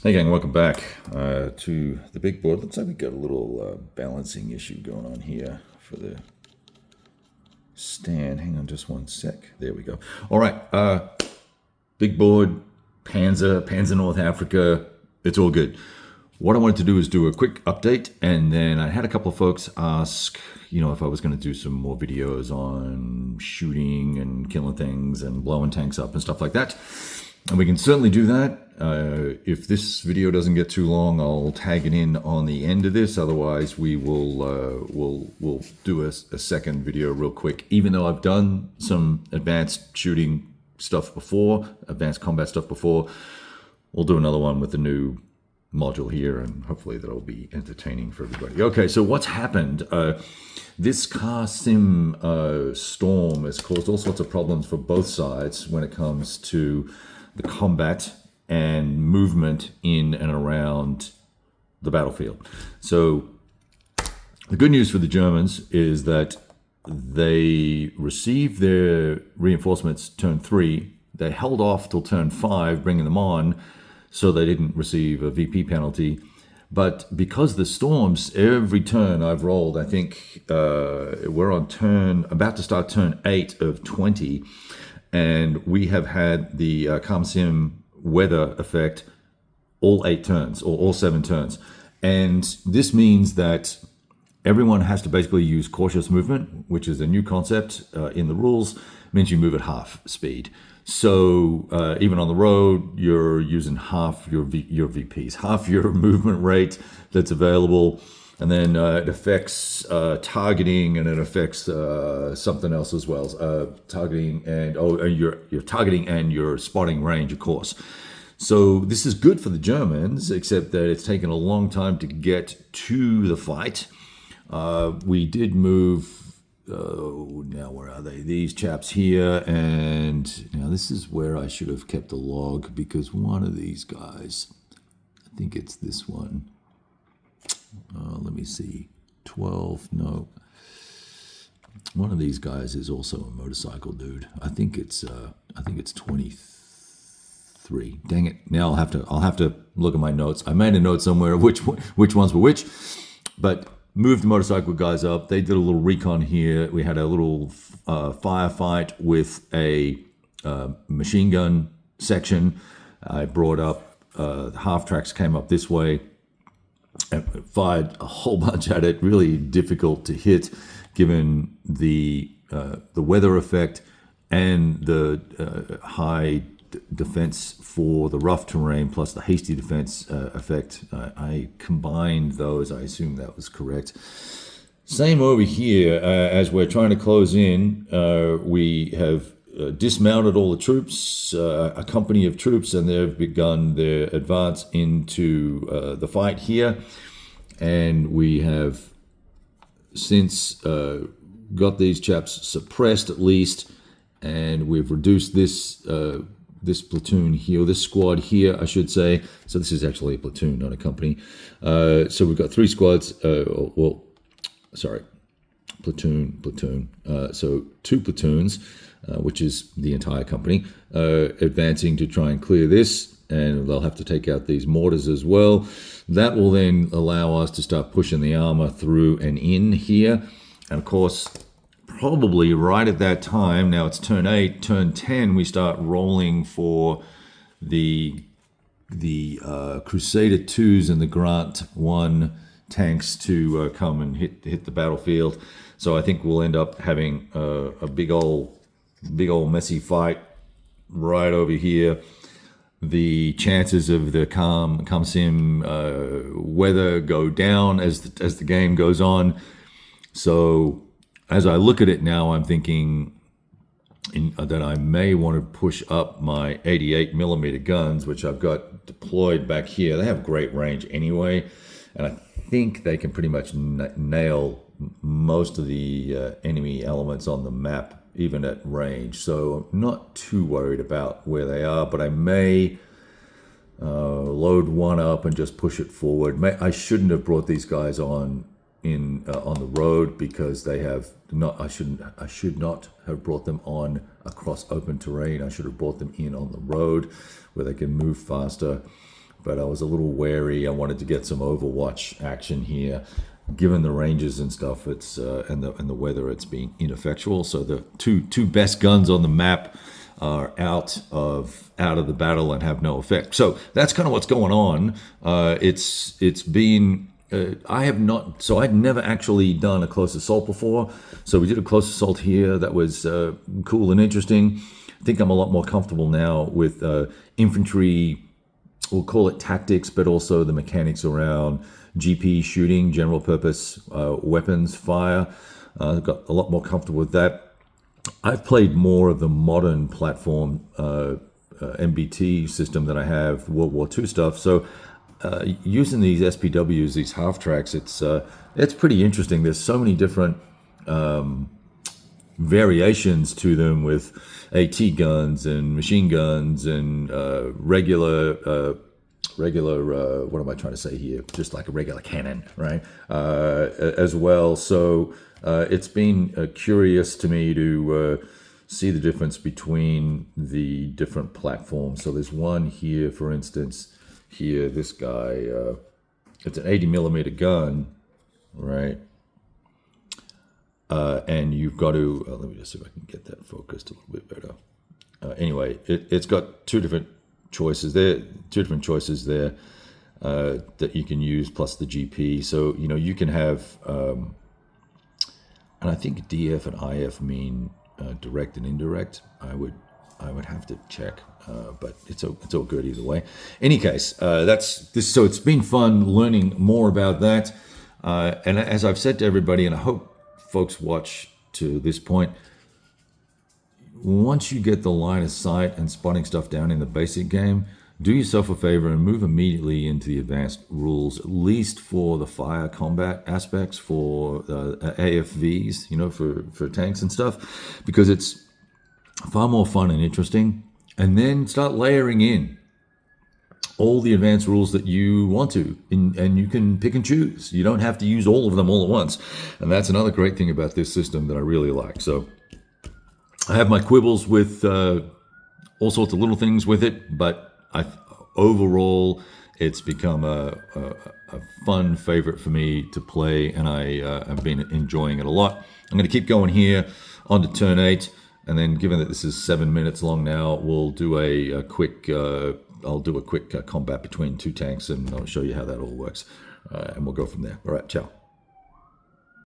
Hey gang, welcome back to the big board. Looks like we got a little balancing issue going on here for the stand. Hang on just one sec. There we go. All right, big board, Panzer North Africa. It's all good. What I wanted to do is do a quick update, and then I had a couple of folks ask, if I was going to do some more videos on shooting and killing things and blowing tanks up and stuff like that. And we can certainly do that. If this video doesn't get too long, I'll tag it in on the end of this. Otherwise, we will we'll do a second video real quick. Even though I've done some advanced shooting stuff before, advanced combat stuff before, we'll do another one with the new module here, and hopefully that'll be entertaining for everybody. Okay, so what's happened? This car sim storm has caused all sorts of problems for both sides when it comes to the combat and movement in and around the battlefield. So the good news for the Germans is that they received their reinforcements turn 3. They held off till turn 5, bringing them on, so they didn't receive a VP penalty. But because the storms, every turn I've rolled, I think we're on about to start turn 8 of 20, and we have had the ComSim weather effect all 8 turns, or all 7 turns. And this means that everyone has to basically use cautious movement, which is a new concept in the rules. It means you move at half speed. So even on the road, you're using half your VPs, half your movement rate that's available. And then it affects targeting, and it affects something else as well. Targeting and your targeting and your spotting range, of course. So this is good for the Germans, except that it's taken a long time to get to the fight. We did move. Now where are they? These chaps here, and now this is where I should have kept a log, because one of these guys, I think it's this one. Let me see, 12. No, one of these guys is also a motorcycle dude. I think it's 23. Dang it! Now I'll have to look at my notes. I made a note somewhere of which ones were which, but. Moved the motorcycle guys up. They did a little recon here. We had a little firefight with a machine gun section. I brought up the half tracks, came up this way, and fired a whole bunch at it. Really difficult to hit, given the weather effect and the high defense for the rough terrain, plus the hasty defense effect. I combined those. I assume that was correct. Same over here. As we're trying to close in, we have dismounted all the troops, a company of troops, and they've begun their advance into the fight here. And we have since got these chaps suppressed, at least, and we've reduced this this platoon here, or this squad here, I should say. So this is actually a platoon, not a company. So we've got 3 squads. Platoon. So 2 platoons, which is the entire company, advancing to try and clear this. And they'll have to take out these mortars as well. That will then allow us to start pushing the armor through and in here. And of course, probably right at that time, now it's turn 8, turn 10, we start rolling for the Crusader 2s and the Grant 1 tanks to come and hit the battlefield. So I think we'll end up having a big old messy fight right over here. The chances of the ComSim weather go down as the game goes on. So as I look at it now, I'm thinking that I may want to push up my 88 millimeter guns, which I've got deployed back here. They have great range anyway, and I think they can pretty much nail most of the enemy elements on the map, even at range. So I'm not too worried about where they are, but I may load one up and just push it forward. I shouldn't have brought these guys on the road, because they have not. I should not have brought them on across open terrain. I should have brought them in on the road, where they can move faster. but I was a little wary. I wanted to get some Overwatch action here. Given the ranges and stuff, it's and the weather, it's being ineffectual. So the two best guns on the map are out of the battle and have no effect. So that's kind of what's going on. It's been I have not, so I'd never actually done a close assault before. So we did a close assault here that was cool and interesting. I think I'm a lot more comfortable now with infantry. We'll call it tactics, but also the mechanics around GP shooting, general purpose weapons fire. I've got a lot more comfortable with that. I've played more of the modern platform MBT system that I have, World War II stuff. So using these SPWs, these half tracks, it's pretty interesting. There's so many different variations to them with AT guns and machine guns and regular what am I trying to say here? Just like a regular cannon, right? As well. So it's been curious to me to see the difference between the different platforms. So there's one here, for instance, here, this guy, it's an 80 millimeter gun, right? And you've got to, let me just see if I can get that focused a little bit better. Anyway, it's got two different choices there, that you can use, plus the GP. So, you know, you can have, and I think DF and IF mean direct and indirect. I would have to check, but it's all good either way. Any case, that's this. So it's been fun learning more about that. And as I've said to everybody, and I hope folks watch to this point, once you get the line of sight and spotting stuff down in the basic game, do yourself a favor and move immediately into the advanced rules, at least for the fire combat aspects, for AFVs, you know, for tanks and stuff, because it's far more fun and interesting. And then start layering in all the advanced rules that you want to, and you can pick and choose. You don't have to use all of them all at once. And that's another great thing about this system that I really like. So I have my quibbles with all sorts of little things with it, but overall, it's become a fun favorite for me to play, and I have been enjoying it a lot. I'm going to keep going here on to turn 8, and then given that this is 7 minutes long now, we'll do a quick, I'll do a quick combat between two tanks, and I'll show you how that all works, and we'll go from there. All right, ciao.